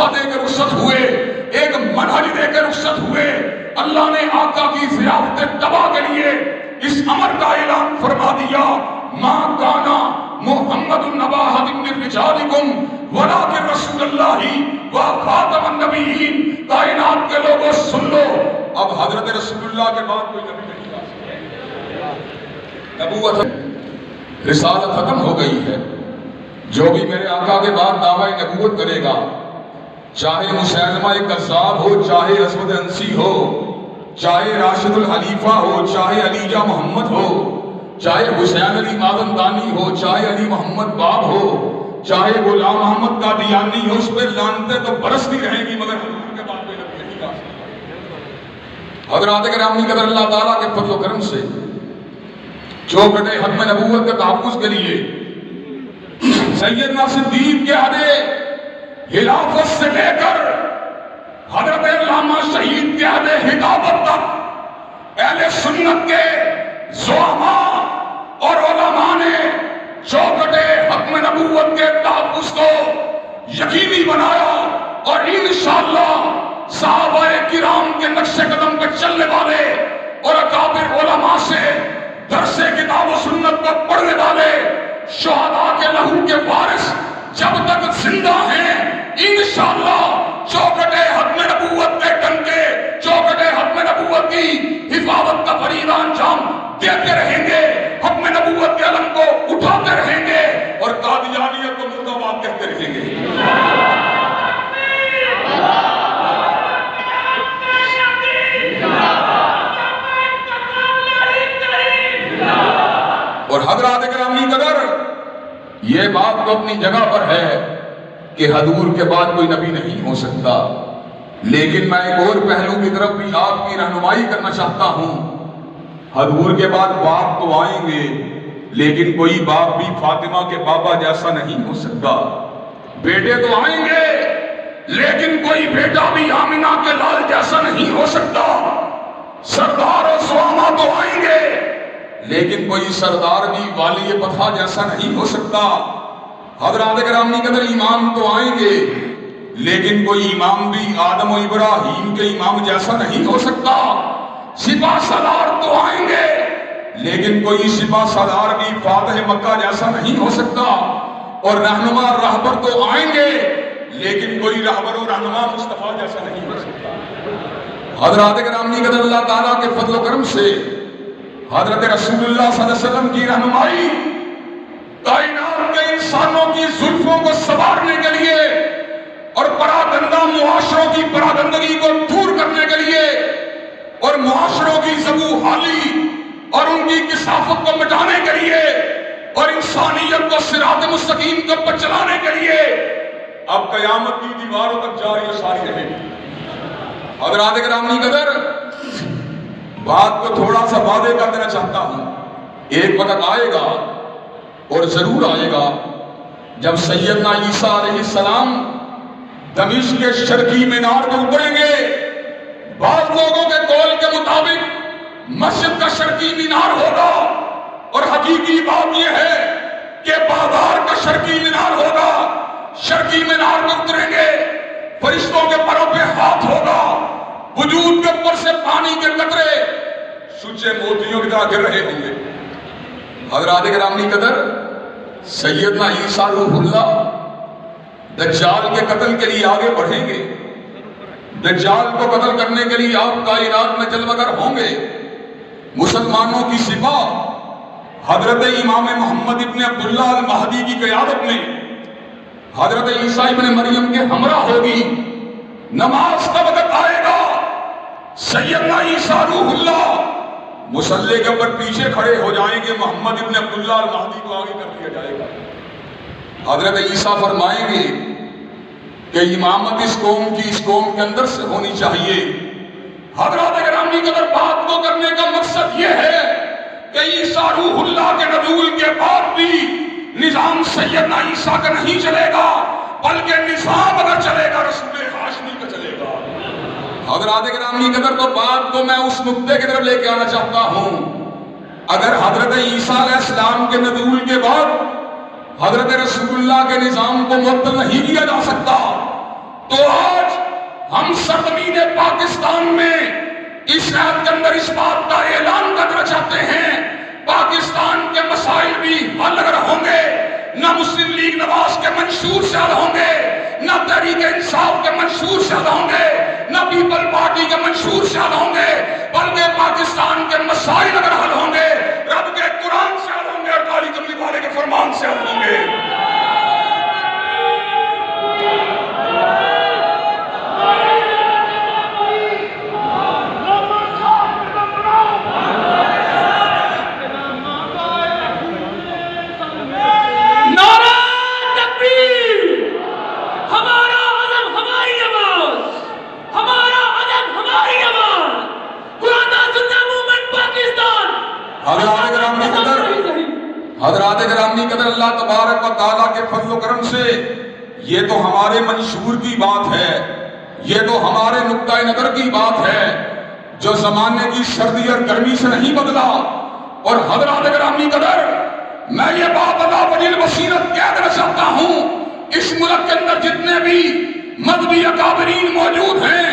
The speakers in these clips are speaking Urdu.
راستہ دے کے رخصت ہوئے، ایک منہج دے کے رخصت ہوئے۔ اللہ نے آقا کی ضیافت تباہ کے لیے اس امر کا اعلان فرما دیا، ما کانا محمد نبا احد من رجالکم ولکن رسول اللہ و خاتم النبیین۔ کائنات کے لوگوں سن لو، اب حضرت رسول اللہ کے بعد کوئی نبی نہیں آ سکتا، نبوت رسالت ختم ہو گئی ہے۔ جو بھی میرے آقا کے بعد دعوی نبوت کرے گا، چاہے مسیلمہ کذاب ہو، چاہے اسود انسی ہو، چاہے راشد الخلیفہ ہو، چاہے علیجہ محمد ہو، چاہے حسین علی مازندانی ہو، چاہے علی محمد باب ہو، چاہے غلام محمد قادیانی ہو، اس پہ لعنتیں تو برستی رہیں گی، مگر حضور کے بعد کوئی نبی نہیں آ سکتا۔ حضرات گرامی قدر، اللہ تعالیٰ کے فضل و کرم سے چوکھٹ ختم نبوت کے تحفظ کے لیے سیدنا صدیق کے عہدِ خلافت سے لے کر حضرت علامہ شہید کے عہدِ خلافت تک اہل سنت کے زعماء اور علماء نے چوکھٹ ختم نبوت کے تحفظ کو یقینی بنایا، اور انشاءاللہ صحابہ کرام کے نقش قدم پہ چلنے والے اور اکابر علماء سے درس کتاب و سنت کو پڑھنے والے شہداء کے لہو کے وارث جب تک زندہ ہیں، انشاءاللہ چوکھٹ ختم نبوت کے ڈنکے، چوکھٹ ختم نبوت کی حفاظت کا فریضہ انجام دیتے رہیں گے، ختم نبوت کے علم کو اٹھاتے رہیں گے، اور قادیانیت کو مردہ باد کہتے رہیں گے۔ اور حضرات گرامی قدر، یہ بات تو اپنی جگہ پر ہے کہ حضور کے بعد کوئی نبی نہیں ہو سکتا، لیکن میں ایک اور پہلو کی طرف بھی آپ کی رہنمائی کرنا چاہتا ہوں۔ حضور کے بعد باپ تو آئیں گے، لیکن کوئی باپ بھی فاطمہ کے بابا جیسا نہیں ہو سکتا۔ بیٹے تو آئیں گے، لیکن کوئی بیٹا بھی آمنہ کے لال جیسا نہیں ہو سکتا۔ سردار اور زعماء تو آئیں گے، لیکن کوئی سردار بھی والی پتھا جیسا نہیں ہو سکتا۔ حضرات گرامی قدر، امام تو آئیں گے، لیکن کوئی امام بھی آدم و ابراہیم کے امام جیسا نہیں ہو سکتا۔ سپاہ سالار تو آئیں گے، لیکن کوئی سپاہ سالار بھی فاتح مکہ جیسا نہیں ہو سکتا۔ اور رہنما رہبر تو آئیں گے، لیکن کوئی رہبر و رہنما مصطفیٰ جیسا نہیں ہو سکتا۔ حضرات گرامی قدر، اللہ تعالیٰ کے فضل و کرم سے حضرت رسول اللہ صلی اللہ علیہ وسلم کی رہنمائی کائنات کے انسانوں کی زلفوں کو سنوارنے کے لیے اور پراگندہ معاشروں کی پراگندگی کو دور کرنے کے لیے اور معاشروں کی زبو حالی اور ان کی کثافت کو مٹانے کے لیے اور انسانیت کو صراط مستقیم پر چلانے کے لیے اب قیامت کی دیواروں تک جاری و ساری رہے گی۔ حضرات گرامی قدر، بات کو تھوڑا سا واضح کر دینا چاہتا ہوں۔ ایک وقت آئے گا اور ضرور آئے گا جب سیدنا عیسیٰ علیہ السلام دمشق کے شرقی مینار پہ اتریں گے۔ بعض لوگوں کے قول کے مطابق مسجد کا شرقی مینار ہوگا، اور حقیقی بات یہ ہے کہ بازار کا شرقی مینار ہوگا۔ شرقی مینار پہ اتریں گے، فرشتوں کے پروں پہ ہاتھ ہوگا، وجود کے اوپر سے پانی کے قطرے سچے موتیوں کی طرح گر رہے ہوں گے۔ حضرات گرامی قدر، سیدنا عیسیٰ روح اللہ دجال کے قتل کے لیے آگے بڑھیں گے۔ دجال کو قتل کرنے کے لیے آپ کائنات میں جلوہ گر ہوں گے۔ مسلمانوں کی سپاہ حضرت امام محمد ابن عبداللہ المہدی کی قیادت میں حضرت عیسیٰ ابن مریم کے ہمراہ ہوگی۔ نماز کا وقت آئے گا، سیدنا عیسیٰ روح اللہ مصلی کے اوپر پیچھے کھڑے ہو جائیں گے، محمد ابن عبداللہ المہدی کو آگے کر دیا جائے گا۔ حضرت عیسیٰ فرمائیں گے کہ امامت اس قوم کی اس قوم کے اندر سے ہونی چاہیے۔ حضرات گرامی قدر، بات کو کرنے کا مقصد یہ ہے کہ عیسیٰ روح اللہ کے نزول کے بعد بھی نظام سیدنا عیسیٰ کا نہیں چلے گا، بلکہ نظام اگر چلے گا رسول ہاشمی کا چلے گا۔ حضرات گرامی قدر، تو بات کو میں اس نقطے کی طرف لے کے آنا چاہتا ہوں۔ اگر حضرت عیسیٰ علیہ السلام کے نزول کے بعد حضرت رسول اللہ کے نظام کو معطل نہیں کیا جا سکتا، تو ہم سرزمین پاکستان میں اس عہد کے اندر اس بات کا اعلان کرنا چاہتے ہیں، پاکستان کے مسائل بھی حل اگر ہوں گے، نہ مسلم لیگ نواز کے منشور سے حل ہوں گے، نہ تحریک انصاف کے منشور سے حل ہوں گے، نہ پیپل پارٹی کے منشور سے حل ہوں گے، بلکہ پاکستان کے مسائل اگر حل ہوں گے رب کے قرآن سے حل ہوں گے اور کالی کملی والے کے فرمان سے حل ہوں گے۔ حضرات گرامی قدر، اللہ تبارک و تعالیٰ کے فضل و کرم سے یہ تو ہمارے منشور کی بات ہے، یہ تو ہمارے نقطہ نظر کی بات ہے جو زمانے کی سردی اور گرمی سے نہیں بدلا۔ اور حضرات گرامی قدر، میں یہ بات اللہ وجل بصیرت کہہ دینا چاہتا ہوں، اس ملک کے اندر جتنے بھی مذہبی اکابرین موجود ہیں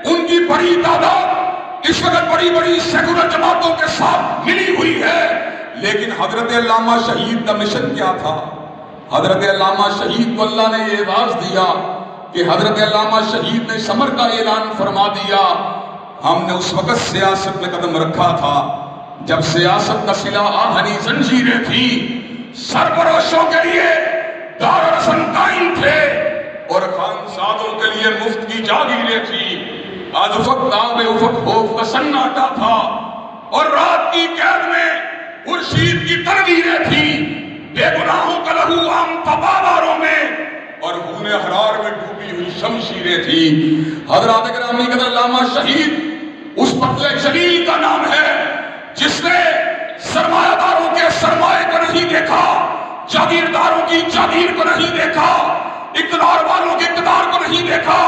ان کی بڑی تعداد اس وقت بڑی بڑی سیکولر جماعتوں کے ساتھ ملی ہوئی ہے، لیکن حضرت علامہ شہید کا مشن کیا تھا؟ حضرت علامہ شہید کو اللہ نے یہ اعزاز دیا کہ حضرت علامہ شہید نے ثمر کا اعلان فرما دیا۔ ہم نے اس وقت سیاست میں قدم رکھا تھا جب سیاست کا صلہ آہنی زنجیریں تھی، سربروشوں کے لیے دارالحسن قائم تھے اور خانزادوں کے لیے مفت کی جاگیریں تھی۔ آج افق تاب افق خوف کا سناٹا تھا اور رات کی قید میں خورشید کی تنویریں تھی، بے گناہوں کا لہو عام تباداروں میں اور خون حرار میں ڈوبی ہوئی شمشیریں تھی۔ حضرات گرامی قدر، علامہ شہید اس پتلے جلیل کا نام ہے جس نے سرمایہ داروں کے سرمایہ کو نہیں دیکھا، جاگیرداروں کی جاگیر کو نہیں دیکھا، اقتدار والوں کے اقتدار کو نہیں دیکھا،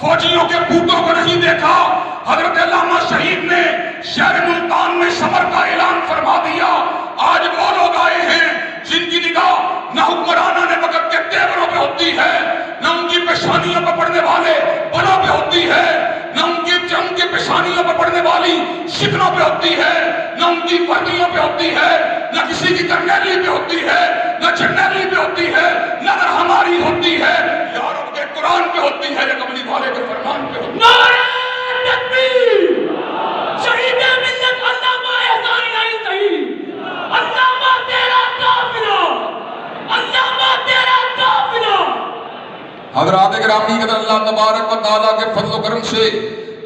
فوجیوں کے بوٹوں کو نہیں دیکھا۔ حضرت علامہ شہید نے شہر ملتان میں ثمر کا اعلان فرما دیا۔ آج وہ لوگ آئے ہیں جن کی نگاہ نہ حکمرانہ وقت کے تیوروں پہ ہوتی ہے، نہ ان کی پیشانیوں پہ پڑنے والے بلوں پہ ہوتی ہے، نہ ان کی پیشانیوں پہ پڑنے والی شکنوں پہ ہوتی ہے، نہ ان کی وردیوں پہ ہوتی ہے، نہ کسی کی کرنیلی پہ ہوتی ہے، نہ جرنیلی پہ ہوتی ہے، نظر ہماری ہوتی ہے یا رب کے قرآن پہ ہوتی ہے یا کملی والے کے فرمان پہ ہوتی ہے۔ نعرہ تکبیر! شہید ملت علامہ احسان الہی صحیح، علامہ تیرا قافلہ، علامہ تیرا قافلہ۔ حضرات گرامی قدر، اللہ تبارک و تعالیٰ کے فضل و کرم سے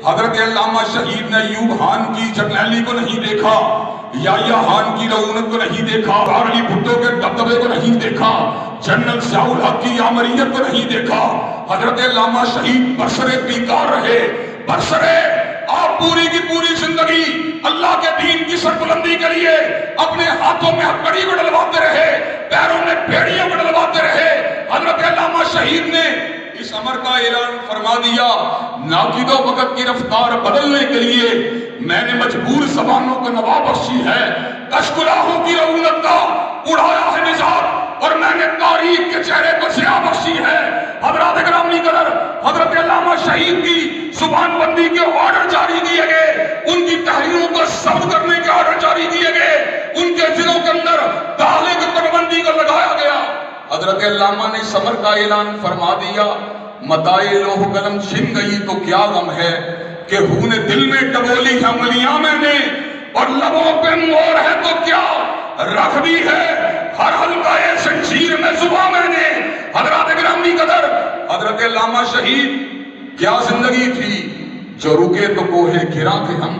حضرت علامہ شہید نے ایوب خان کی جرنیلی کو نہیں دیکھا، یحییٰ خان کی رعونت کو نہیں دیکھا، علی بھٹو کے دبدبے کو نہیں دیکھا، جنرل ضیاء الحق کی آمریت کو نہیں دیکھا۔ حضرت علامہ شہید برسرے بیکار رہے، برسرے آپ پوری کی پوری زندگی اللہ کے دین کی سربلندی کے لیے اپنے ہاتھوں میں ہتھکڑی کو ڈلواتے رہے، پیروں میں بیڑیوں کو ڈلواتے رہے۔ حضرت علامہ شہید نے اس امر کا اعلان فرما دیا، ناقد و وقت کی رفتار بدلنے کے لیے میں نے مجبور زبانوں کو نوا بخشی ہے، کشکلاہوں کی رعونت کا اڑایا ہے نظام اور میں نے تاریخ کے چہرے کو ضیاء بخشی ہے۔ حضرات گرامی قدر، حضرت علامہ شہید کی زبان بندی کے آرڈر جاری کیے گئے، ان کی تحریروں کو ضبط کرنے کے آرڈر جاری کیے گئے، ان کے ضلعوں کے اندر داخلے کی پابندی کو لگایا گیا۔ حضرت علامہ نے ثمر کا اعلان فرما دیا، متائے لوح قلم چھن گئی تو کیا غم ہے کہ خون دل میں ڈبولی ہے انگلیاں میں نے اور لبوں پہ مور ہے تو کیا رکھ دی ہے ہر حلقہ زنجیر میں زباں میں نے۔ حضرات گرامی قدر، حضرت علامہ شہید کیا زندگی تھی، جو رکے تو کوہ گراں تھے ہم،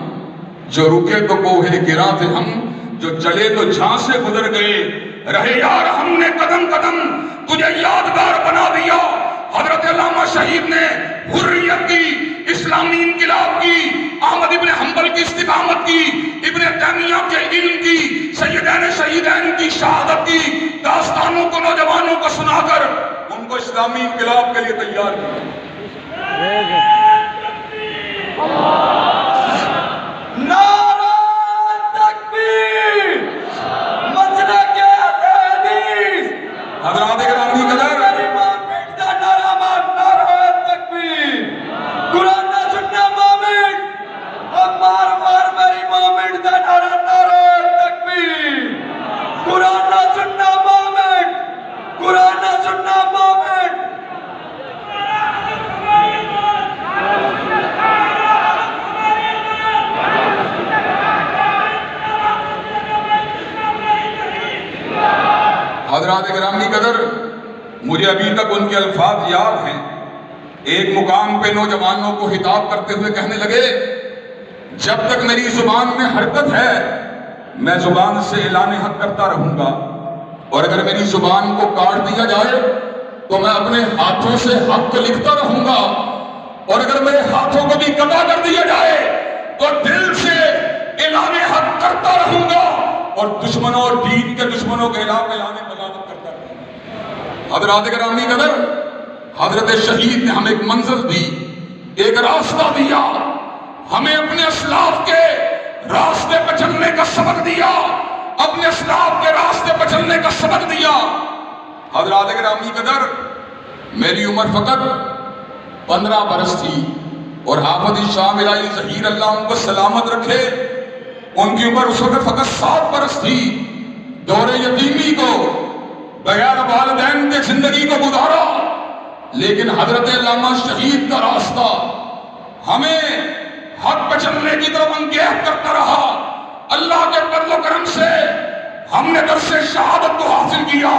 جو رکے تو کوہ گراں تھے ہم، جو چلے تو جھاں سے گزر گئے، رہے یار ہم نے قدم قدم تجھے یادگار بنا دیا۔ حضرت علامہ شہید نے حریت کی، اسلامی انقلاب کی، احمد ابن حنبل کی استقامت کی، ابن تیمیہ کے علم کی، سیدین شہیدین کی شہادت کی داستانوں کو نوجوانوں کو سنا کر ان کو اسلامی انقلاب کے لیے تیار کیا۔ نعرہ تکبیر! مسلک اہل حدیث! حضرات گرامی قدر، نعرہ تکبیر! حضرات گرامی قدر، مجھے ابھی تک ان کے الفاظ یاد ہیں۔ ایک مقام پہ نوجوانوں کو خطاب کرتے ہوئے کہنے لگے، جب تک میری زبان میں حرکت ہے میں زبان سے اعلان حق کرتا رہوں گا، اور اگر میری زبان کو کاٹ دیا جائے تو میں اپنے ہاتھوں سے حق کو لکھتا رہوں گا، اور اگر میرے ہاتھوں کو بھی قطع کر دیا جائے تو دل سے اعلان حق کرتا رہوں گا، اور دشمنوں اور دین کے دشمنوں کے خلاف اعلان بغاوت کرتا رہوں گا۔ حضرات گرامی قدر، حضرت شہید نے ہمیں ایک منزل دی، ایک راستہ دیا، ہمیں اپنے اسلاف کے راستے پہ چلنے کا سبق دیا، اپنے اسلاف کے راستے پہ چلنے کا سبق دیا۔ حضرات گرامی قدر، میری عمر فقط 15 برس تھی، اور حافظ شاہ ملائی ظہیر اللہ ان کو سلامت رکھے، ان کی عمر اس وقت فقط 7 برس تھی۔ دور یتیمی کو بغیر والدین کے زندگی کو گزارا، لیکن حضرت علامہ شہید کا راستہ ہمیں حق پہ چلنے کی طرف انگیخت کرتا رہا۔ اللہ کے فضل و کرم سے ہم نے درس شہادت کو حاصل کیا،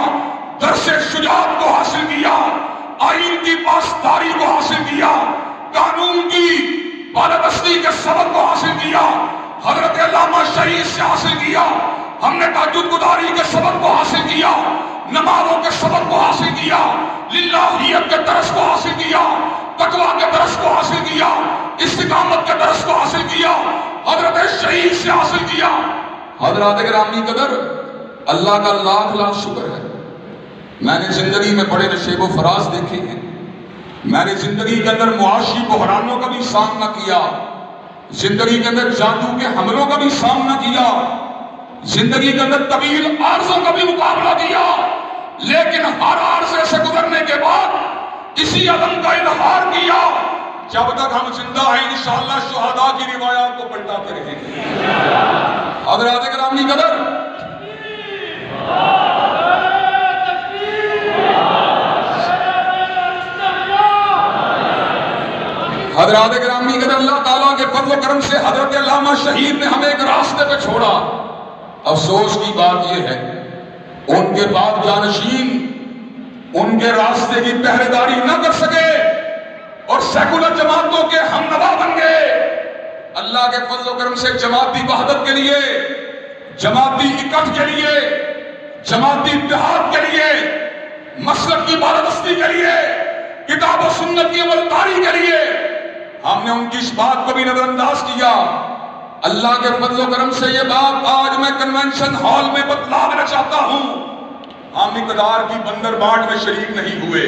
درس شجاعت کو حاصل کیا، آئین کی پاسداری کو حاصل کیا، قانون کی بالادستی کے سبق کو حاصل کیا، حضرت علامہ شہید سے حاصل کیا۔ ہم نے تہجد گزاری کے سبق کو حاصل کیا، نمازوں کے سبق کو حاصل کیا، للہیت کے درس کو حاصل کیا، تقویٰ کے درس کو حاصل کیا، استقامت کے درس کو حاصل کیا، حضرت شہید سے حاصل کیا۔ حضرات گرامی قدر، اللہ کا لاکھ لاکھ شکر ہے، میں نے زندگی میں بڑے نشیب و فراز دیکھے ہیں، میں نے زندگی کے اندر معاشی بحرانوں کا بھی سامنا کیا، زندگی کے اندر جادو کے حملوں کا بھی سامنا کیا، زندگی کے اندر طویل عارضوں کا بھی مقابلہ کیا، لیکن ہر عارضے سے گزرنے کے بعد اسی عدم کا اظہار کیا، جب تک ہم زندہ ہیں انشاءاللہ شہداء کی روایات کو پلٹاتے رہیں گے۔ حضرات گرامی قدر، حضرات گرامی قدر، اللہ تعالیٰ کے فضل و کرم سے حضرت علامہ شہید نے ہمیں ایک راستے پہ چھوڑا۔ افسوس کی بات یہ ہے ان کے بعد جانشین ان کے راستے کی پہرےداری نہ کر سکے اور سیکولر جماعتوں کے ہم نوا بن گئے۔ اللہ کے فضل و کرم سے جماعتی وحدت کے لیے، جماعتی اکٹھ کے لیے، جماعتی اتحاد کے لیے، مسلک کی بالادستی کے لیے، کتاب و سنت کی عملداری کے لیے ہم نے ان کی اس بات کو بھی نظر انداز کیا۔ اللہ کے فضل و کرم سے یہ بات آج میں کنونشن ہال میں بتلا دینا چاہتا ہوں، ہم اقتدار کی بندر بانٹ میں شریک نہیں ہوئے،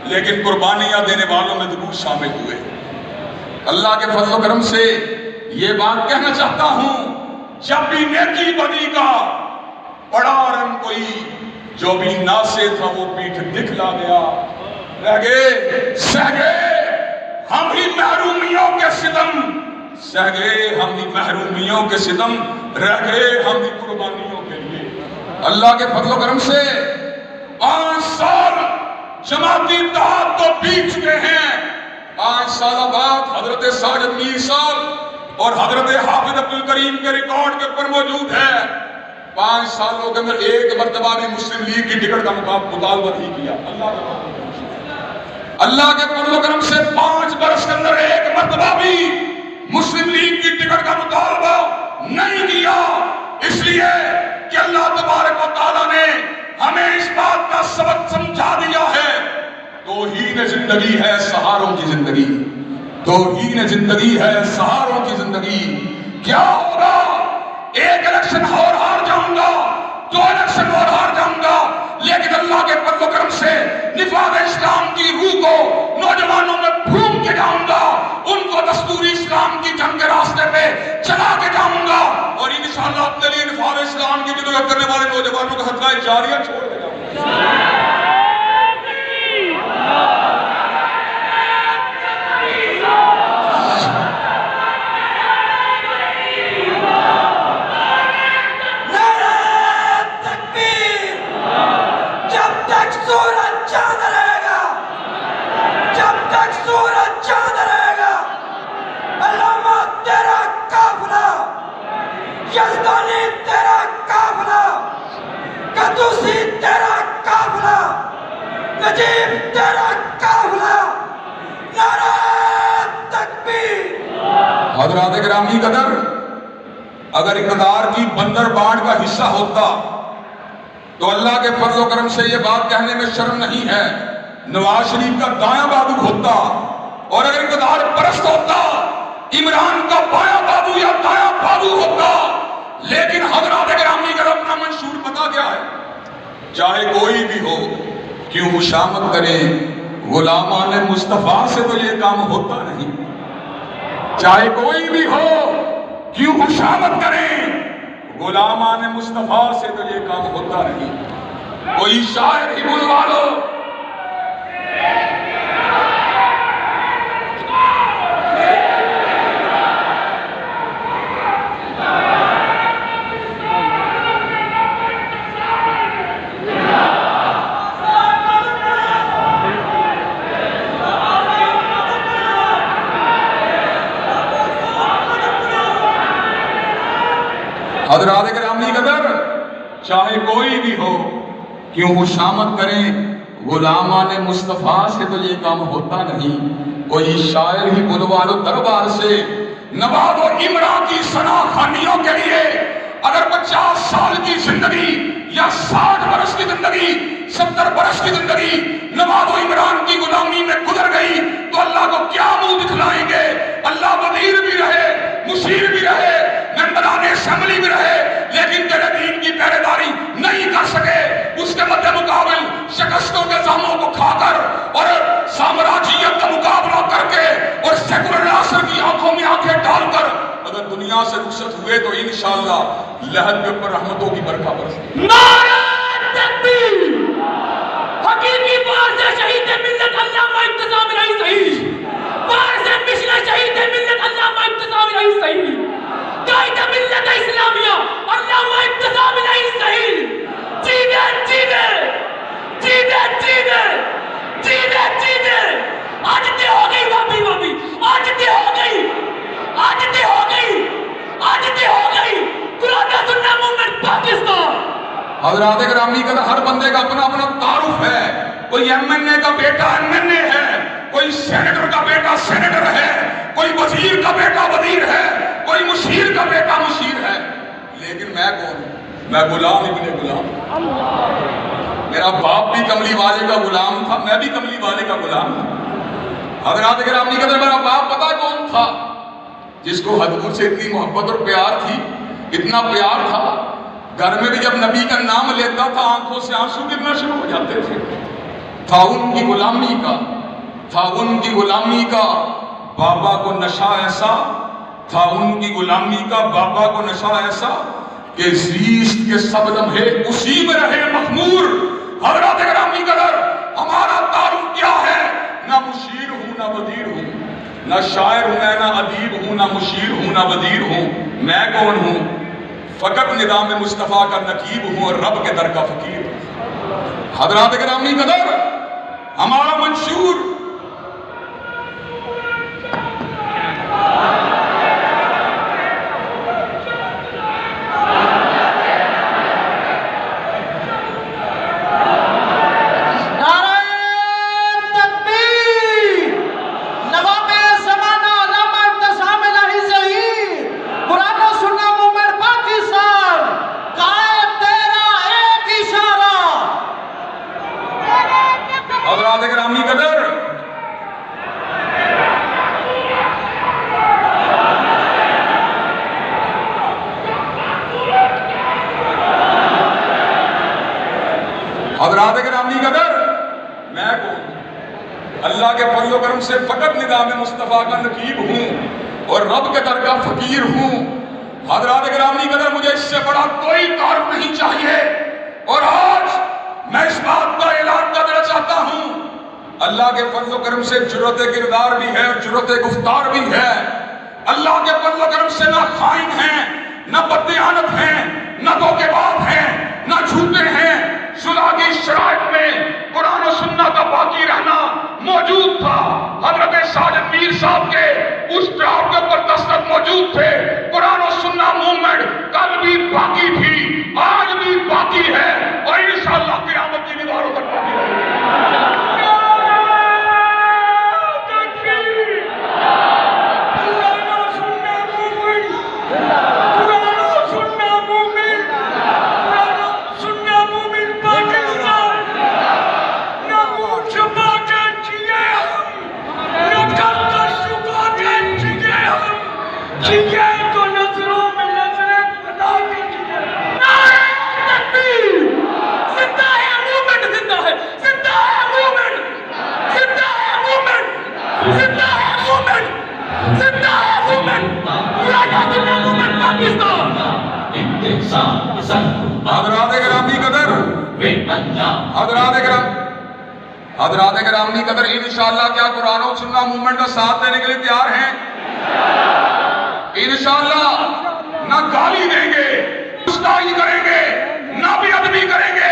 لیکن قربانیاں دینے والوں میں ضرور شامل ہوئے۔ اللہ کے فضل و کرم سے یہ بات کہنا چاہتا ہوں، جب بھی نیکی بدی کا بڑا رنگ کوئی، جو بھی ناسے تھا وہ پیٹھ دکھلا گیا، رہ گئے سہ گئے ہم ہی محرومیوں کے ستم، سہ گئے ہم ہی محرومیوں کے ستم، رہ گئے ہم ہی قربانیوں کے لیے۔ اللہ کے فضل و کرم سے 5 سال جماعتی اتحاد کو بیت چکے ہیں۔ 5 سال بعد حضرت ساجد میر صاحب اور حضرت حافظ عبدالکریم کے ریکارڈ کے اوپر موجود ہے، 5 سالوں کے اندر ایک مرتبہ بھی مسلم لیگ کی ٹکٹ کا مطالبہ نہیں کیا۔ اللہ کے فضل و کرم سے 5 برس کے اندر ایک مرتبہ بھی مسلم لیگ کی ٹکٹ کا مطالبہ نہیں کیا، اس لیے کہ اللہ تبارک و تعالیٰ نے ہمیں اس بات کا سبق سمجھا دیا ہے، توہین زندگی ہے سہاروں کی زندگی، توہین زندگی ہے سہاروں کی زندگی۔ کیا ہوگا؟ ایک الیکشن اور ہار جاؤں گا، 2 الیکشن اور ہار جاؤں گا، لیکن اللہ کے فضل و کرم سے نفاذ اسلام کی روح کو نوجوانوں میں پھونک کے جاؤں گا، ان کو دستوری اسلام کی جنگ کے راستے پہ چلا کے جاؤں گا، اور انشاءاللہ اپنے لیے نفاذ اسلام کی جدوجہد کرنے والے نوجوانوں کا صدقہ جاریہ چھوڑ کے جاؤں گا۔ یزدانی تیرا قافلہ، قدوسی تیرا نجیب تیرا قافلہ نعرہ تکبیر۔ حضرات گرامی قدر، اگر اقتدار کی بندر بانٹ کا حصہ ہوتا تو اللہ کے فضل و کرم سے یہ بات کہنے میں شرم نہیں ہے، نواز شریف کا دایاں بازو ہوتا، اور اگر اقتدار پرست ہوتا عمران کا بایاں بازو یا دایاں بازو ہوتا۔ لیکن حضرات گرامی قدر، اپنا منشور پتا کیا ہے؟ چاہے کوئی بھی ہو، کیوں خوشامد کرے غلامان مصطفیٰ سے تو یہ کام ہوتا نہیں۔ چاہے کوئی بھی ہو، کیوں خوشامد کریں غلامان مصطفیٰ سے تو یہ کام ہوتا نہیں۔ کوئی شاعر ہی بلوا لو، حضرات گرامی قدر، چاہے کوئی بھی ہو، کیوں خوشامد کریں غلامان مصطفیٰ سے تو یہ کام ہوتا نہیں۔ کوئی شاعر ہی بلوا لو دربار سے، نواب و عمران کی ثنا خوانیوں کے لیے اگر 50 سال کی زندگی یا 60 برس کی زندگی، 70 برس کی زندگی نواب و عمران کی غلامی میں گزر گئی تو اللہ کو کیا منہ دکھلائیں گے؟ اللہ وزیر بھی رہے، مشیر بھی رہے، ممبران اسمبلی بھی رہے، لیکن تیرے دین کی پہرے داری نہیں کر سکے۔ اس کے مد مقابل شکستوں کے زخموں کو کھا کر اور سامراجیت کا مقابلہ کر کے اور سیکولر عناصر کی آنکھوں میں آنکھیں ڈال کر اگر دنیا سے رخصت ہوئے تو انشاءاللہ لہد کے اوپر رحمتوں کی برکھا برسے۔ نعرہ تکبیر۔ حقیقی وارث شہید ملت علامہ انتظام الہی صحیح، وارث مشن شہید ملت علامہ انتظام الہی صحیح، قائد ملت اسلامیہ علامہ انتظام الہی صحیح۔ جیوے جیوے جیوے جیوے جیوے جیوے، آج تے ہو گئی وابی وابی، آج تے ہو گئی، آج تے ہو گئی، آج تے ہو گئی قرآن سننا مومنٹ پاکستان۔ حضرات گرامی کا ہر بندے کا اپنا اپنا تعارف ہے۔ کوئی ایم این اے کا بیٹا ایم این اے ہے، کوئی سینیٹر کا بیٹا سینیٹر ہے، کوئی وزیر کا بیٹا وزیر ہے، کوئی مشیر کا بیٹا مشیر ہے، لیکن میں کون ہوں؟ میں غلام ابن غلام۔ میرا باپ بھی کملی والے کا غلام تھا، میں بھی کملی والے کا غلام ہوں۔ حضرات گرامی کا میرا باپ پتہ کون تھا؟ جس کو حضور سے اتنی محبت اور پیار تھی، اتنا پیار تھا، گھر میں بھی جب نبی کا نام لیتا تھا آنکھوں سے آنسو گرنا شروع ہو جاتے تھے۔ تھا ان کی غلامی کا، تھا ان کی غلامی کا بابا کو نشہ ایسا، تھا ان کی غلامی کا بابا کو نشہ ایسا کہ زیست کے سب لمحے اسی میں رہے مخمور۔ حضرات گرامی قدر، ہمارا تعارف کیا ہے؟ نہ مشیر ہوں نہ وزیر ہوں، نہ شاعر ہوں میں، نہ ادیب ہوں، نہ مشیر ہوں نہ وزیر ہوں۔ میں کون ہوں؟ فقط نظام مصطفیٰ کا نقیب ہوں اور رب کے در کا فقیر ہوں۔ حضرات گرامی قدر، ہمارا منشور گرامی قدر، حضرات گرامی قدر، میں کون؟ اللہ کے فضل و کرم سے فقط نظام مصطفیٰ کا نقیب ہوں اور رب کے در کا فقیر ہوں۔ حضرات گرامی قدر، مجھے اس سے بڑا کوئی تعارف نہیں چاہیے، اور آج میں اس بات کا اعلان کرنا چاہتا ہوں، اللہ کے فضل و کرم سے جرأت کردار بھی ہے اور جرأت گفتار بھی ہے۔ اللہ کے فضل و کرم سے نہ خائن ہیں، نہ بددیانت ہیں، نہ دھوکے باز ہیں، نہ جھوٹے ہیں۔ صلح کی شرائط میں قرآن و سنت کا باقی رہنا موجود تھا۔ حضرت ساجد میر صاحب کے اس ڈراف کے اوپر دستخط موجود تھے۔ قرآن و سنت موومنٹ کل بھی باقی تھی، آج بھی باقی ہے، اور انشاءاللہ قیامت کی دیواروں تک باقی رہے گی۔ إياك نصر من نصر خدا کے لیے نعرہ تکبیر زندہ ہے موومنٹ زندہ ہے زندہ ہے موومنٹ زندہ ہے موومنٹ زندہ ہے موومنٹ زندہ ہے موومنٹ مراجعۃ اللہ موومنٹ پاکستان حضرات گرامی قدر حضرات گرامی قدر انشاءاللہ کیا قرآن و سنہ موومنٹ کا ساتھ دینے کے لیے تیار ہیں؟ انشاءاللہ نہ گالی دیں گے، گستاخی کریں گے، نہ بے ادبی کریں گے،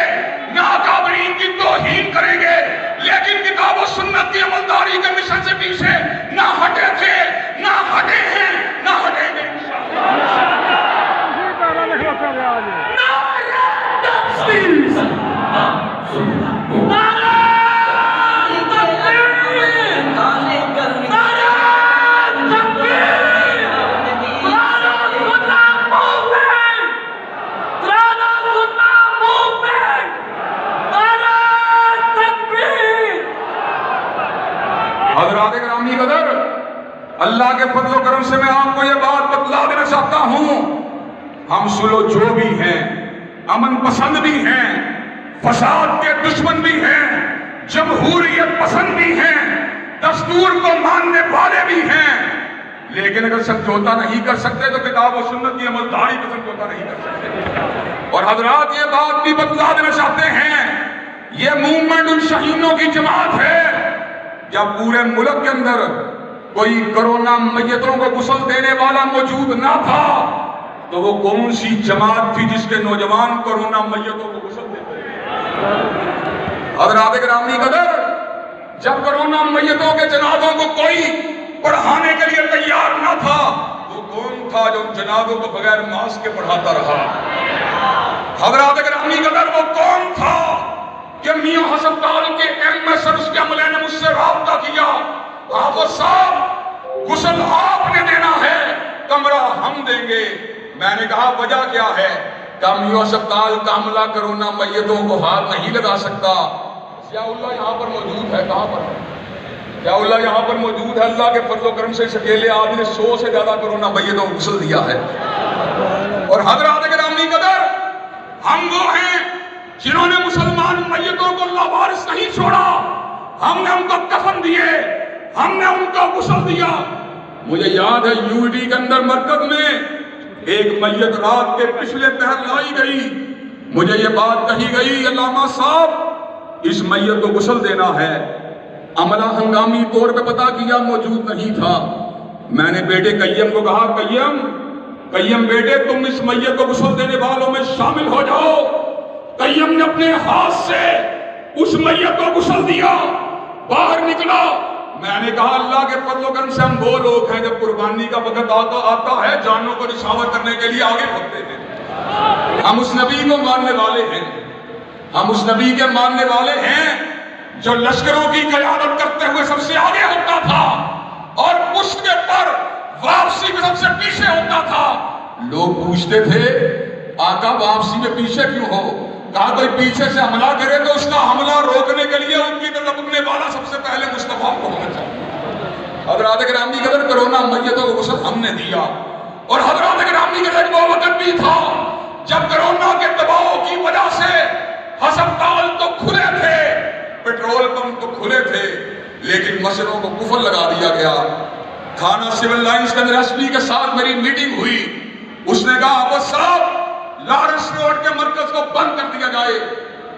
نہ اکابرین کی توہین کریں گے، لیکن کتاب و سنت کی عملداری کے مشن سے پیچھے نہ ہٹے تھے، نہ ہٹے ہیں، نہ ہٹیں گے انشاءاللہ۔ حضرات گرامی قدر، اللہ کے فضل و کرم سے میں آپ کو یہ بات بتلا دینا چاہتا ہوں، ہم سلو جو بھی ہیں، امن پسند بھی ہیں، فساد کے دشمن بھی ہیں، جمہوریت پسند بھی ہیں، دستور کو ماننے والے بھی ہیں، لیکن اگر سمجھوتا نہیں کر سکتے تو کتاب و سنت کی عملداری کو سمجھوتا نہیں کر سکتے۔ اور حضرات یہ بات بھی بتلا دینا چاہتے ہیں، یہ موومنٹ ان شہیدوں کی جماعت ہے۔ جب پورے ملک کے اندر کوئی کرونا میتوں کو غسل دینے والا موجود نہ تھا تو وہ کون سی جماعت تھی جس کے نوجوان کرونا میتوں کو غسل دیتے تھے؟ حضرات گرامی قدر، جب کرونا میتوں کے جنازوں کو کوئی پڑھانے کے لیے تیار نہ تھا وہ کون تھا جو جنازوں کو بغیر ماسک کے پڑھاتا رہا؟ حضرات گرامی قدر، وہ کون تھا کہ میاں ہسپتال کے ایم ایس اور اس کے عملے نے مجھ سے رابطہ کیا، حافظ صاحب غسل آپ نے دینا ہے، کمرہ ہم دیں گے۔ میں نے کہا وجہ کیا ہے؟ کہ میاں ہسپتال کا عملہ کرونا میتوں کو ہاتھ نہیں لگا سکتا۔ ضیاء اللہ یہاں پر موجود ہے، کہاں پر ہے؟ ضیاء اللہ یہاں پر موجود ہے، اللہ کے فضل و کرم سے اس اکیلے آدمی نے 100 سے زیادہ کرونا میتوں کو غسل دیا ہے۔ اور حضرات گرامی قدر، ہم وہ ہیں جنہوں نے مسلمان میتوں کو لاوارث نہیں چھوڑا، ہم نے ان کو کفن دیے، ہم نے ان کو غسل دیا۔ مجھے یاد ہے یو ڈی کے اندر مرکز میں ایک میت رات کے پچھلے پہر لائی گئی، مجھے یہ بات کہی گئی علامہ صاحب اس میت کو غسل دینا ہے۔ عملہ ہنگامی طور پہ پتہ کیا موجود نہیں تھا۔ میں نے بیٹے قیم کو کہا قیم بیٹے تم اس میت کو غسل دینے والوں میں شامل ہو جاؤ۔ قیم نے اپنے ہاتھ سے اس میت کو غسل دیا، باہر نکلا۔ میں نے کہا اللہ کے فضل و کرم سے ہم وہ لوگ ہیں جب قربانی کا وقت آتا ہے جانوں کو نشاور کرنے کے لیے آگے بڑھتے ہیں۔ ہم اس نبی کو ماننے والے ہیں، ہم اس نبی کے ماننے والے ہیں جو لشکروں کی قیادت کرتے ہوئے سب سے آگے ہوتا تھا اور پشت کے پر واپسی میں سب سے پیچھے ہوتا تھا۔ لوگ پوچھتے تھے آقا واپسی میں پیچھے کیوں ہو؟ کہا کوئی پیچھے سے حملہ کرے تو اس کا حملہ روکنے کے لیے ان کی طرف اپنے والا سب سے پہلے مصطفیٰ کو ہونا چاہیے۔ حضرات گرامی قدر کرونا میتوں کو غسل ہم نے دیا، اور حضرات گرامی قدر وہ وقت بھی تھا جب کرونا کے دباؤ کی وجہ سے ہسپتال تو کھلے تھے، پیٹرول پمپ تو کھلے تھے، لیکن مسجدوں کو قفل لگا دیا گیا۔ تھانہ سول لائنز کے اندر ایس پی کے ساتھ میری میٹنگ ہوئی، اس نے کہا عباس صاحب لارنس روڈ کے مرکز کو بند کر دیا جائے۔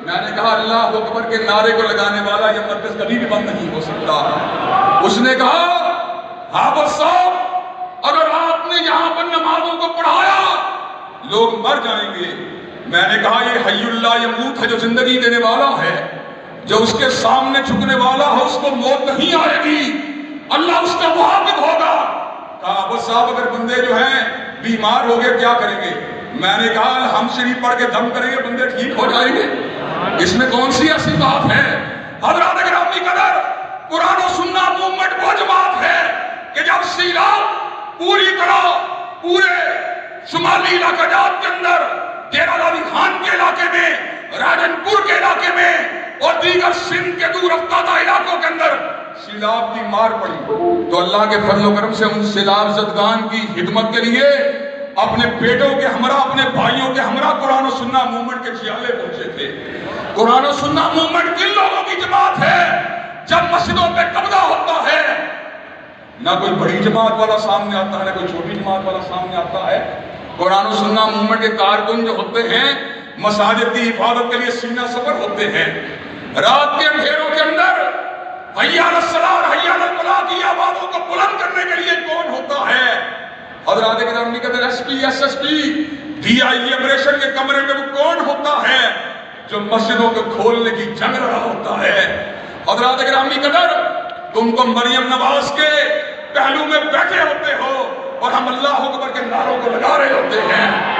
میں نے کہا اللہ اکبر کے نعرے کو لگانے والا یہ مرکز کبھی بھی بند نہیں ہو سکتا۔ اس نے کہا عباس صاحب اگر آپ نے یہاں پر نمازوں کو پڑھایا لوگ مر جائیں گے۔ میں نے کہا یہ حی اللہ یموت ہے جو زندگی دینے والا ہے، جو اس کے سامنے جھکنے والا ہے اس کو موت نہیں آئے گی، اللہ اس کا محافظ ہوگا۔ کہا عباس صاحب اگر بندے جو ہیں بیمار ہو گئے کیا کریں گے؟ میں نے کہا ہم شریف پڑھ کے دم کریں گے بندے ٹھیک ہو جائیں گے، اس میں کون سی ایسی بات ہے؟ حضرات گرامی قدر، قرآن و سنہ موومنٹ وہ جماعت ہے کہ جب سیلاب پوری طرح پورے شمالی علاقہ جات کے اندر ڈیرہ غازی خان کے علاقے میں، راجن پور کے علاقے میں اور دیگر سندھ کے دور افتادہ علاقوں کے اندر سیلاب کی مار پڑی تو اللہ کے فضل و کرم سے ان سیلاب زدگان کی خدمت کے لیے اپنے بیٹوں کے ہمراہ، اپنے بھائیوں کے ہمراہ قرآن و سنہ موومنٹ کے چیالے پہنچے تھے۔ قرآن و سنہ موومنٹ کن لوگوں کی جماعت ہے؟ جب مسجدوں پہ قبضہ ہوتا ہے نہ کوئی بڑی جماعت والا سامنے آتا ہے نہ کوئی چھوٹی جماعت والا سامنے آتا ہے۔ قرآن و سنہ موومنٹ کے کارکن جو ہوتے ہیں مساجد کی حفاظت کے لیے سینہ سفر ہوتے ہیں۔ رات کے اندھیروں کے اندر حی علی الصلاۃ حی علی الفلاح کی آوازوں کو بلند کرنے کے لیے کون ہوتا ہے؟ حضرات گرامی قدر S P S S P D I operation کے کمرے میں وہ کون ہوتا ہے جو مسجدوں کو کھولنے کی جنگ رہا ہوتا ہے؟ حضرات گرامی قدر تم کو مریم نواز کے پہلو میں بیٹھے ہوتے ہو اور ہم اللہ اکبر کے نعروں کو لگا رہے ہوتے ہیں۔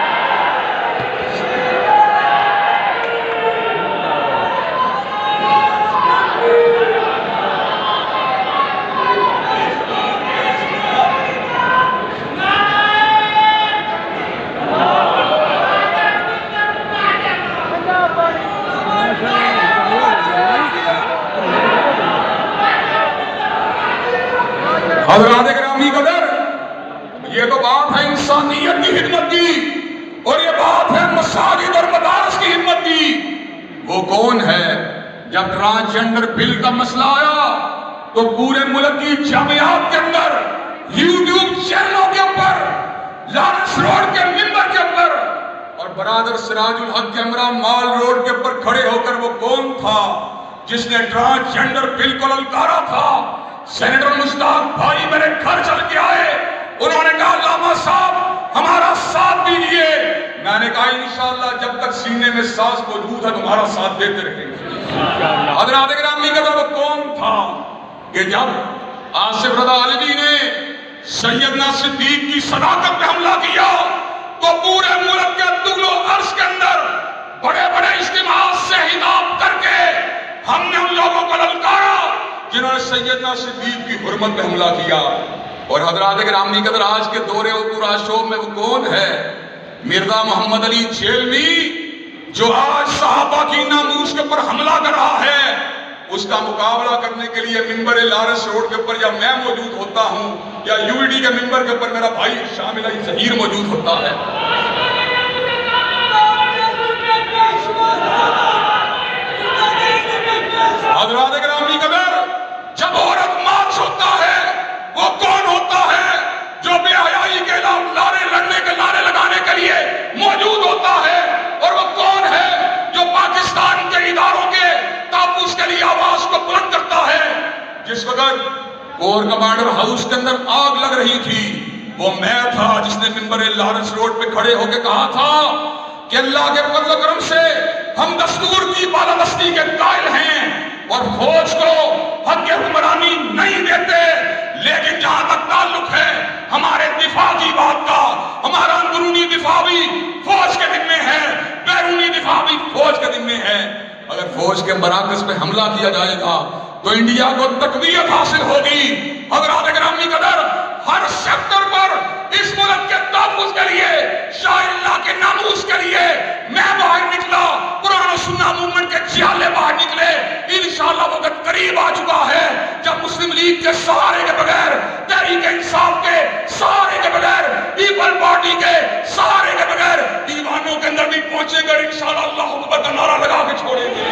حضرات گرامی قدر یہ تو بات ہے انسانیت کی خدمت کی اور یہ بات ہے مساجد اور مدارس کی خدمت کی۔ وہ کون ہے؟ جب ٹرانسجنڈر بل کا مسئلہ آیا تو پورے ملک کی جامعات کے اندر یوٹیوب چینلوں کے اوپر لارنس روڈ کے ممبر کے اوپر اور برادر سراج الحق کے ہمراہ مال روڈ کے اوپر کھڑے ہو کر وہ کون تھا جس نے ٹرانسجنڈر بل کو للکارا تھا؟ سینیٹر مشتاق بھائی میرے گھر چل کے آئے، انہوں نے کہا علامہ صاحب ہمارا ساتھ دیجیے۔ میں نے کہا انشاءاللہ جب تک سینے میں سانس موجود ہے تمہارا ساتھ دیتے رہیں گے۔ حضرات گرامی قدر وہ کون تھا کہ جب آصف رضا علوی نے سیدنا صدیق کی صداقت پہ حملہ کیا تو پورے ملک کے طول و عرض کے اندر بڑے بڑے اجتماعات سے خطاب کر کے ہم نے ان لوگوں کو للکارا جنہوں نے سیدنا صدیق کی حرمت پہ حملہ کیا۔ اور حضرات گرامی قدر آج کے دورے عبور شوب میں وہ کون ہے؟ مرزا محمد علی جھیلوی جو آج صحابہ کی ناموس کے اوپر حملہ کر رہا ہے، اس کا مقابلہ کرنے کے لیے ممبر لارنس روڈ کے اوپر یا میں موجود ہوتا ہوں یا یو ڈی کے ممبر کے اوپر میرا بھائی شامل علی ظہیر موجود ہوتا ہے۔ حضرات گرامی قدر جب عورت مارچ ہوتا ہے وہ کون ہوتا ہے جو بے حیائی کے نعرے لڑنے کے نعرے لگانے کے لیے موجود ہوتا ہے؟ اور وہ کون ہے جو پاکستان کے اداروں کے تحفظ کے لیے آواز کو بلند کرتا ہے؟ جس وقت کور کمانڈر ہاؤس کے اندر آگ لگ رہی تھی وہ میں تھا جس نے ممبر لارنس روڈ پہ کھڑے ہو کے کہا تھا کہ اللہ کے فضل و کرم سے ہم دستور کی بالادستی کے قائل ہیں اور فوج کو حق حکمرانی نہیں دیتے، لیکن جہاں تک تعلق ہے ہمارے دفاع کی بات کا، ہمارا اندرونی دفاع بھی فوج کے ذمے ہے، بیرونی دفاع بھی فوج کے ذمے ہے۔ اگر فوج کے مراکز پہ حملہ کیا جائے گا تو انڈیا کو تقویت حاصل ہوگی۔ حضرات گرامی قدر ہر سیکٹر پر اس ملک کے تحفظ کے لیے، شاہ اللہ کے ناموس کے لیے میں باہر نکلا، قرآن و سنہ موومنٹ کے چیالے باہر نکلے۔ انشاءاللہ وقت قریب آ چکا ہے جب مسلم لیگ کے سہارے کے بغیر، تحریک انصاف کے سہارے کے بغیر، پیپل پارٹی کے سہارے کے بغیر دیوانوں کے اندر بھی پہنچے گا۔ انشاءاللہ اللہ اکبر کا نعرہ لگا کے چھوڑیں گے۔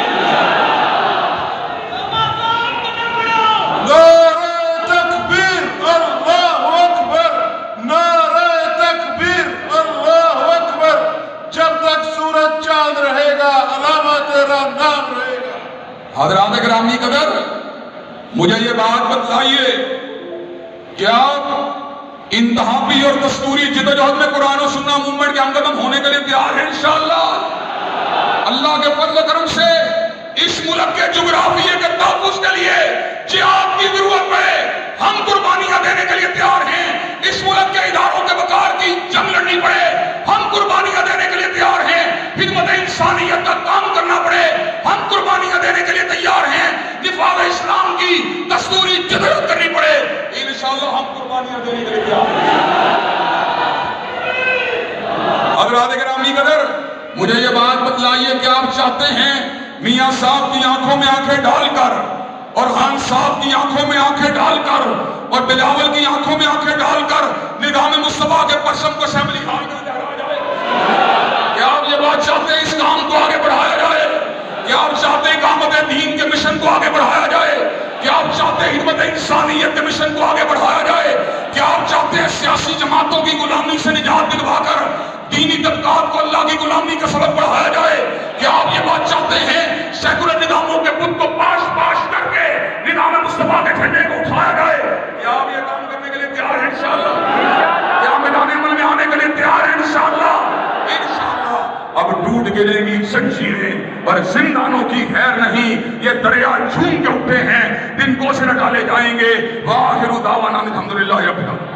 نعرہ تکبیر اللہ اکبر، نعرہ تکبیر اللہ اکبر۔ جب تک سورج چاند رہے گا علامہ تیرا نام رہے گا۔ حضرات گرامی قدر مجھے یہ بات بتلائیے کہ آپ انتہائی اور دستوری جدوجہد میں قرآن و سنہ موومنٹ کے ہم قدم ہونے کے لیے تیار ہیں انشاءاللہ؟ اللہ کے فضل و کرم سے اس ملک کے جغرافیے کے تحفظ کے لیے جہاد کی ضرورت پڑے ہم قربانیاں دینے کے لیے تیار ہیں۔ اس ملک کے اداروں کے وقار کی جنگ لڑنی پڑے ہم قربانیاں دینے کے لیے تیار ہیں۔ خدمت انسانیت کا کام کرنا پڑے ہم قربانیاں دینے کے لیے تیار ہیں۔ دفاع اسلام کی دستوری جدوجہد کرنی پڑے انشاءاللہ ہم قربانیاں دینے کے لیے تیار ہیں۔ حضرات گرامی قدر مجھے یہ بات بتلائیے کہ آپ چاہتے ہیں میاں صاحب کی آنکھوں میں آنکھیں ڈال کر اور خان صاحب کی آنکھوں میں آنکھیں ڈال کر اور بلاول کی آنکھوں میں آنکھیں ڈال کر نظام مصطفیٰ کے پرچم کو اسمبلی ہال میں لہرایا جائے؟ کیا آپ یہ بات چاہتے ہیں اس کام کو آگے بڑھایا جائے؟ کیا آپ چاہتے ہیں اقامت دین کے مشن کو آگے بڑھایا جائے؟ کیا آپ چاہتے ہیں خدمت انسانیت کے مشن کو آگے بڑھایا جائے؟ کیا آپ چاہتے ہیں سیاسی جماعتوں کی غلامی سے نجات دلوا کر دینی طبقات کو اللہ کی غلامی کا سبب بڑھایا جائے؟ کیا آپ یہ بات چاہتے ہیں سیکولر نظاموں کے بت کو پاش پاش کر کے نظام مصطفیٰ کے جھنڈے کو اٹھایا جائے؟ کیا آپ یہ کام کرنے کے لیے تیار ہیں انشاءاللہ؟ کیا میدان عمل میں آنے کے لیے تیار ہیں انشاءاللہ؟ انشاءاللہ اب ٹوٹ گرے گی زنجیریں پر زندانوں کی خیر نہیں، یہ دریا جھوم کے اٹھے ہیں، دن کو سے نکالے جائیں گے۔ وآخر دعوانا الحمدللہ رب العالمین۔